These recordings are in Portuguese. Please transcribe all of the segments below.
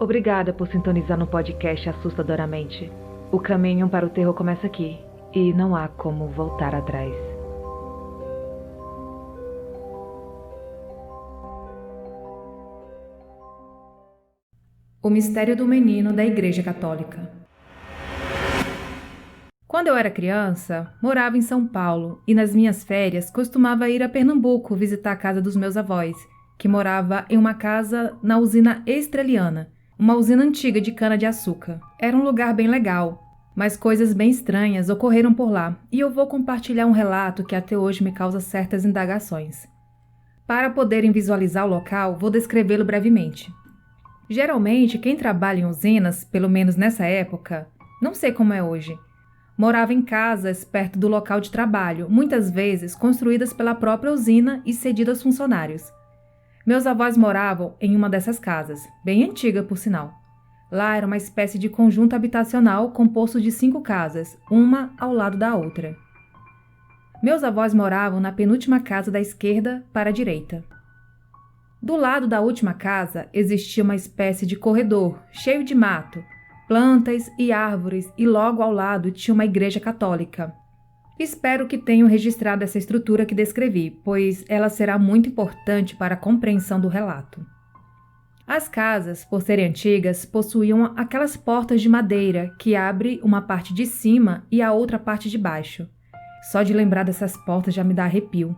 Obrigada por sintonizar no podcast Assustadoramente. O caminho para o terror começa aqui, e não há como voltar atrás. O mistério do menino da Igreja Católica. Quando eu era criança, morava em São Paulo e nas minhas férias costumava ir a Pernambuco visitar a casa dos meus avós, que morava em uma casa na usina Estreliana, uma usina antiga de cana-de-açúcar. Era um lugar bem legal, mas coisas bem estranhas ocorreram por lá e eu vou compartilhar um relato que até hoje me causa certas indagações. Para poderem visualizar o local, vou descrevê-lo brevemente. Geralmente, quem trabalha em usinas, pelo menos nessa época, não sei como é hoje, morava em casas perto do local de trabalho, muitas vezes construídas pela própria usina e cedidas aos funcionários. Meus avós moravam em uma dessas casas, bem antiga por sinal. Lá era uma espécie de conjunto habitacional composto de 5 casas, uma ao lado da outra. Meus avós moravam na penúltima casa da esquerda para a direita. Do lado da última casa existia uma espécie de corredor, cheio de mato, plantas e árvores, e logo ao lado tinha uma igreja católica. Espero que tenham registrado essa estrutura que descrevi, pois ela será muito importante para a compreensão do relato. As casas, por serem antigas, possuíam aquelas portas de madeira que abrem uma parte de cima e a outra parte de baixo. Só de lembrar dessas portas já me dá arrepio.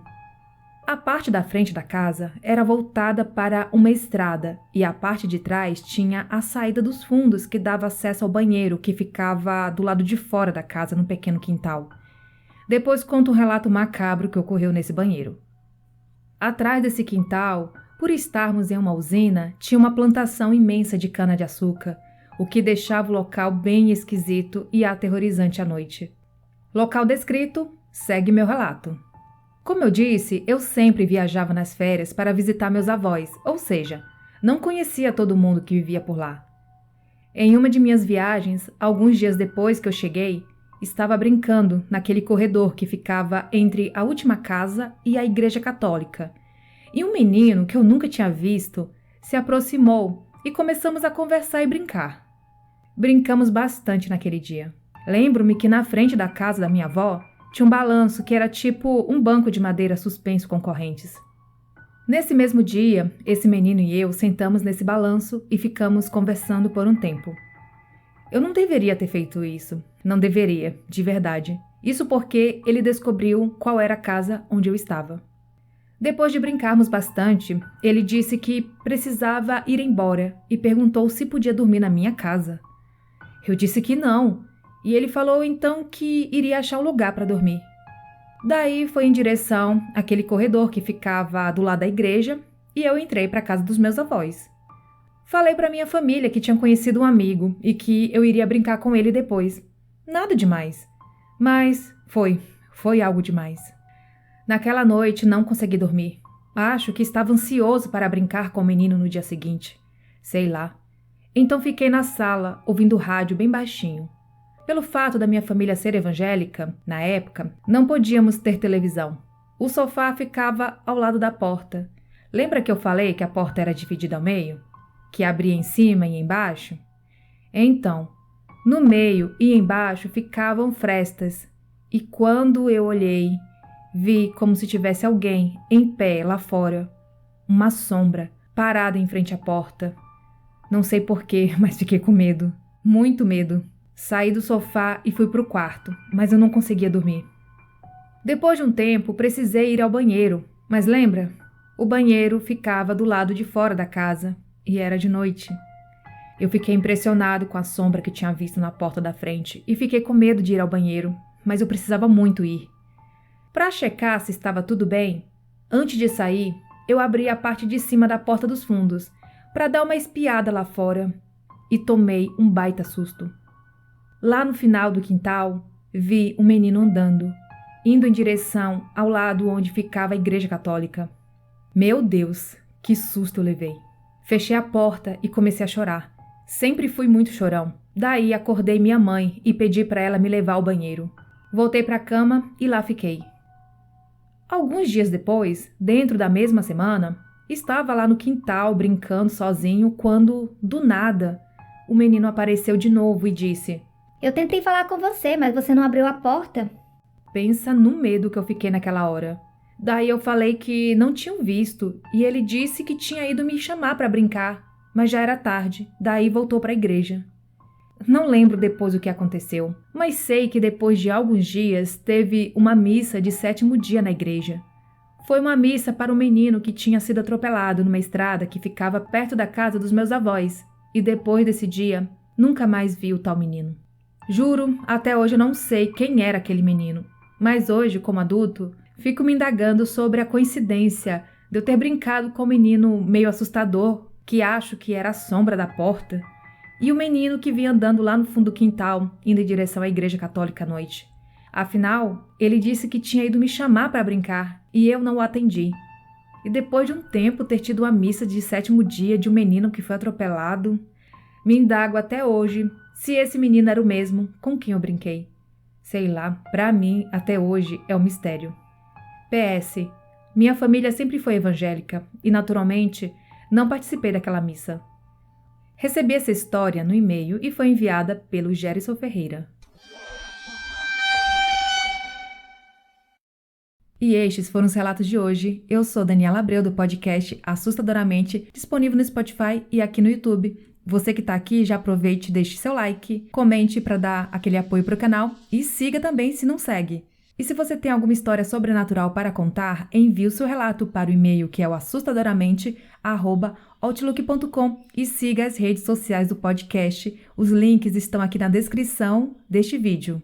A parte da frente da casa era voltada para uma estrada e a parte de trás tinha a saída dos fundos que dava acesso ao banheiro que ficava do lado de fora da casa, num pequeno quintal. Depois conto um relato macabro que ocorreu nesse banheiro. Atrás desse quintal, por estarmos em uma usina, tinha uma plantação imensa de cana-de-açúcar, o que deixava o local bem esquisito e aterrorizante à noite. Local descrito, segue meu relato. Como eu disse, eu sempre viajava nas férias para visitar meus avós, ou seja, não conhecia todo mundo que vivia por lá. Em uma de minhas viagens, alguns dias depois que eu cheguei, estava brincando naquele corredor que ficava entre a última casa e a igreja católica. E um menino que eu nunca tinha visto se aproximou e começamos a conversar e brincar. Brincamos bastante naquele dia. Lembro-me que na frente da casa da minha avó tinha um balanço que era tipo um banco de madeira suspenso com correntes. Nesse mesmo dia, esse menino e eu sentamos nesse balanço e ficamos conversando por um tempo. Eu não deveria ter feito isso. Não deveria, de verdade. Isso porque ele descobriu qual era a casa onde eu estava. Depois de brincarmos bastante, ele disse que precisava ir embora e perguntou se podia dormir na minha casa. Eu disse que não. E ele falou então que iria achar um lugar para dormir. Daí foi em direção àquele corredor que ficava do lado da igreja e eu entrei para a casa dos meus avós. Falei para minha família que tinha conhecido um amigo e que eu iria brincar com ele depois. Nada demais. Mas foi algo demais. Naquela noite não consegui dormir. Acho que estava ansioso para brincar com o menino no dia seguinte. Sei lá. Então fiquei na sala ouvindo o rádio bem baixinho. Pelo fato da minha família ser evangélica, na época, não podíamos ter televisão. O sofá ficava ao lado da porta. Lembra que eu falei que a porta era dividida ao meio? Que abria em cima e embaixo? Então, no meio e embaixo ficavam frestas. E quando eu olhei, vi como se tivesse alguém em pé lá fora. Uma sombra, parada em frente à porta. Não sei porquê, mas fiquei com medo. Muito medo. Saí do sofá e fui para o quarto, mas eu não conseguia dormir. Depois de um tempo, precisei ir ao banheiro, mas lembra? O banheiro ficava do lado de fora da casa e era de noite. Eu fiquei impressionado com a sombra que tinha visto na porta da frente e fiquei com medo de ir ao banheiro, mas eu precisava muito ir. Para checar se estava tudo bem, antes de sair, eu abri a parte de cima da porta dos fundos para dar uma espiada lá fora e tomei um baita susto. Lá no final do quintal, vi um menino andando, indo em direção ao lado onde ficava a igreja católica. Meu Deus, que susto eu levei. Fechei a porta e comecei a chorar. Sempre fui muito chorão. Daí acordei minha mãe e pedi para ela me levar ao banheiro. Voltei para a cama e lá fiquei. Alguns dias depois, dentro da mesma semana, Estava lá no quintal brincando sozinho quando, do nada, o menino apareceu de novo e disse: Eu tentei falar com você, mas você não abriu a porta. Pensa no medo que eu fiquei naquela hora. Daí eu falei que não tinha visto e ele disse que tinha ido me chamar para brincar, mas já era tarde. Daí voltou para a igreja. Não lembro depois o que aconteceu, mas sei que depois de alguns dias teve uma missa de 7º dia na igreja. Foi uma missa para um menino que tinha sido atropelado numa estrada que ficava perto da casa dos meus avós, e depois desse dia, nunca mais vi o tal menino. Juro, até hoje eu não sei quem era aquele menino, mas hoje, como adulto, fico me indagando sobre a coincidência de eu ter brincado com um menino meio assustador, que acho que era a sombra da porta, e o menino que vinha andando lá no fundo do quintal, indo em direção à igreja católica à noite. Afinal, ele disse que tinha ido me chamar para brincar e eu não o atendi. E depois de um tempo ter tido uma missa de 7º dia de um menino que foi atropelado, me indago até hoje se esse menino era o mesmo com quem eu brinquei. Sei lá, pra mim, até hoje, é um mistério. PS. Minha família sempre foi evangélica e, naturalmente, não participei daquela missa. Recebi essa história no e-mail e foi enviada pelo Gerson Ferreira. E estes foram os relatos de hoje. Eu sou Daniela Abreu, do podcast Assustadoramente, disponível no Spotify e aqui no YouTube. Você que está aqui, já aproveite e deixe seu like, comente para dar aquele apoio para o canal e siga também se não segue. E se você tem alguma história sobrenatural para contar, envie o seu relato para o e-mail que é o assustadoramente@outlook.com e siga as redes sociais do podcast. Os links estão aqui na descrição deste vídeo.